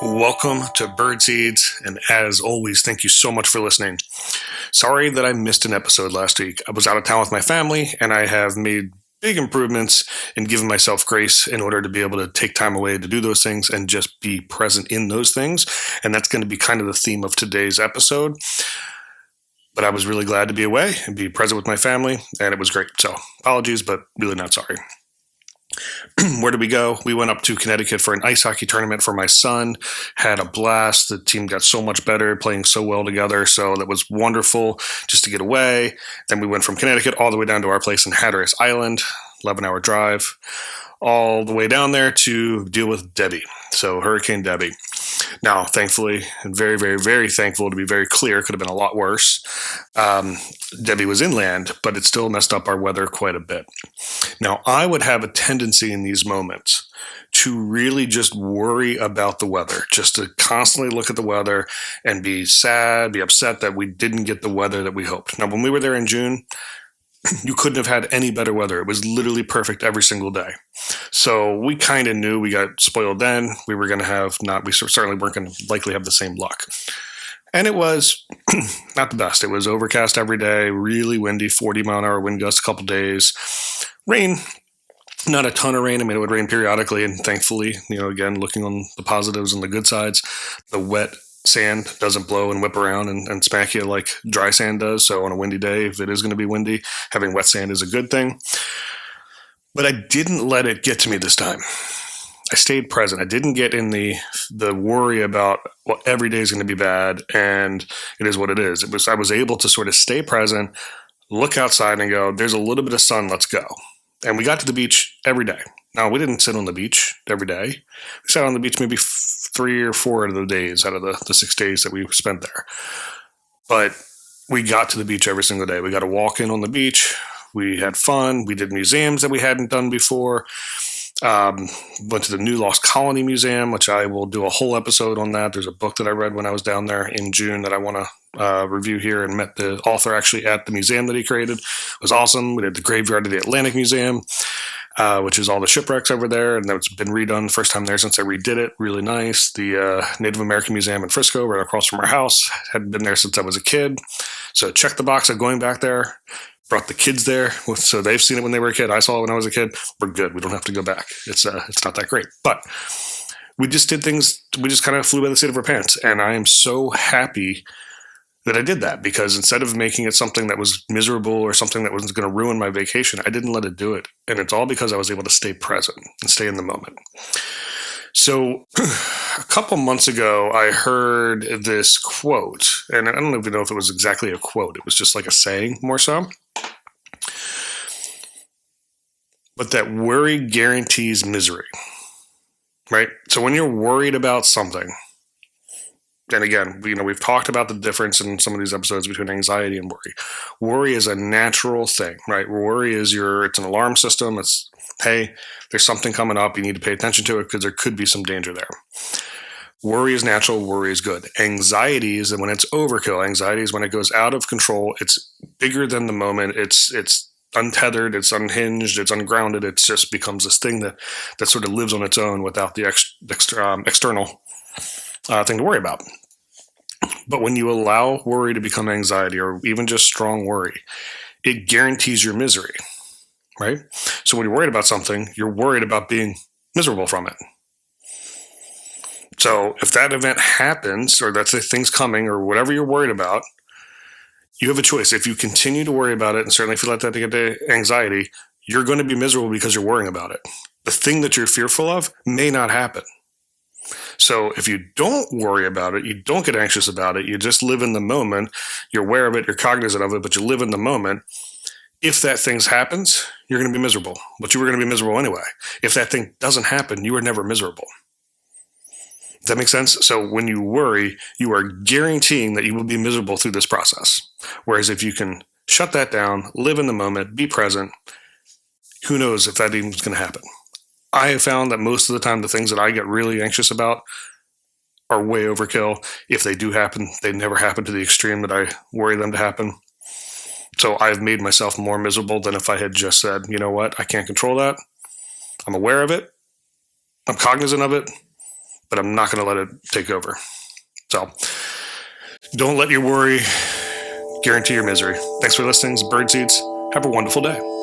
Welcome to Birdseeds, and as always, thank you so much for listening. Sorry that I missed an episode last week. I was out of town with my family, and I have made big improvements in giving myself grace in order to be able to take time away to do those things and just be present in those things. And that's going to be kind of the theme of today's episode. But I was really glad to be away and be present with my family, and it was great. So apologies, but really not sorry. Where did we go? We went up to Connecticut for an ice hockey tournament for my son. Had a blast. The team got so much better, playing so well together. So that was wonderful just to get away. Then we went from Connecticut all the way down to our place in Hatteras Island, 11-hour drive, all the way down there to deal with Debbie. So Hurricane Debbie. Now, thankfully, and very, very, very thankful to be very clear, could have been a lot worse. Debbie was inland, but it still messed up our weather quite a bit. Now, I would have a tendency in these moments to really just worry about the weather, just to constantly look at the weather and be sad, be upset that we didn't get the weather that we hoped. Now, when we were there in June, you couldn't have had any better weather. It was literally perfect every single day. So we kind of knew we got spoiled then. We were going to have we certainly weren't going to likely have the same luck. And it was not the best. It was overcast every day, really windy, 40-mile-an-hour wind gusts a couple days. Rain, not a ton of rain. I mean, it would rain periodically. And thankfully, again, looking on the positives and the good sides, the wet sand doesn't blow and whip around and smack you like dry sand does. So on a windy day, if it is going to be windy, having wet sand is a good thing. But I didn't let it get to me this time. I stayed present. I didn't get in the worry about, well, every day is going to be bad and it is what it is. I was able to sort of stay present, look outside and go, there's a little bit of sun, let's go. And we got to the beach every day. Now, we didn't sit on the beach every day. We sat on the beach maybe 3 or 4 of the days out of the 6 days that we spent there. But we got to the beach every single day. We got to walk in on the beach. We had fun. We did museums that we hadn't done before. Went to the New Lost Colony Museum, which I will do a whole episode on that. There's a book that I read when I was down there in June that I want to review here, and met the author actually at the museum that he created. It was awesome. We did the Graveyard of the Atlantic Museum, which is all the shipwrecks over there, and that's been redone the first time there since I redid it. Really nice. The Native American Museum in Frisco, right across from our house, hadn't been there since I was a kid. So check the box of going back there. Brought the kids there, so they've seen it when they were a kid. I saw it when I was a kid. We're good. We don't have to go back. It's not that great. But we just did things. We just kind of flew by the seat of our pants. And I am so happy that I did that, because instead of making it something that was miserable or something that was going to ruin my vacation, I didn't let it do it. And it's all because I was able to stay present and stay in the moment. So a couple months ago, I heard this quote, and I don't even know if it was exactly a quote. It was just like a saying more so. But that worry guarantees misery, right? So when you're worried about something, and again, we've talked about the difference in some of these episodes between anxiety and worry. Worry is a natural thing, right? Worry is it's an alarm system. It's, hey, there's something coming up. You need to pay attention to it because there could be some danger there. Worry is natural. Worry is good. Anxiety is when it's overkill. Anxiety is when it goes out of control. It's bigger than the moment. It's untethered, it's unhinged, it's ungrounded. It just becomes this thing that sort of lives on its own without the external thing to worry about. But when you allow worry to become anxiety, or even just strong worry, it guarantees your misery, right? So when you're worried about something, you're worried about being miserable from it. So if that event happens, or that's the thing's coming, or whatever you're worried about, you have a choice. If you continue to worry about it, and certainly if you let that get to anxiety, you're going to be miserable because you're worrying about it. The thing that you're fearful of may not happen. So if you don't worry about it, you don't get anxious about it, you just live in the moment, you're aware of it, you're cognizant of it, but you live in the moment. If that thing happens, you're going to be miserable, but you were going to be miserable anyway. If that thing doesn't happen, you were never miserable. Does that make sense? So when you worry, you are guaranteeing that you will be miserable through this process. Whereas if you can shut that down, live in the moment, be present, who knows if that even is going to happen. I have found that most of the time, the things that I get really anxious about are way overkill. If they do happen, they never happen to the extreme that I worry them to happen. So I've made myself more miserable than if I had just said, you know what, I can't control that. I'm aware of it. I'm cognizant of it. but I'm not going to let it take over. So don't let your worry guarantee your misery. Thanks for listening. Birdseeds. Have a wonderful day.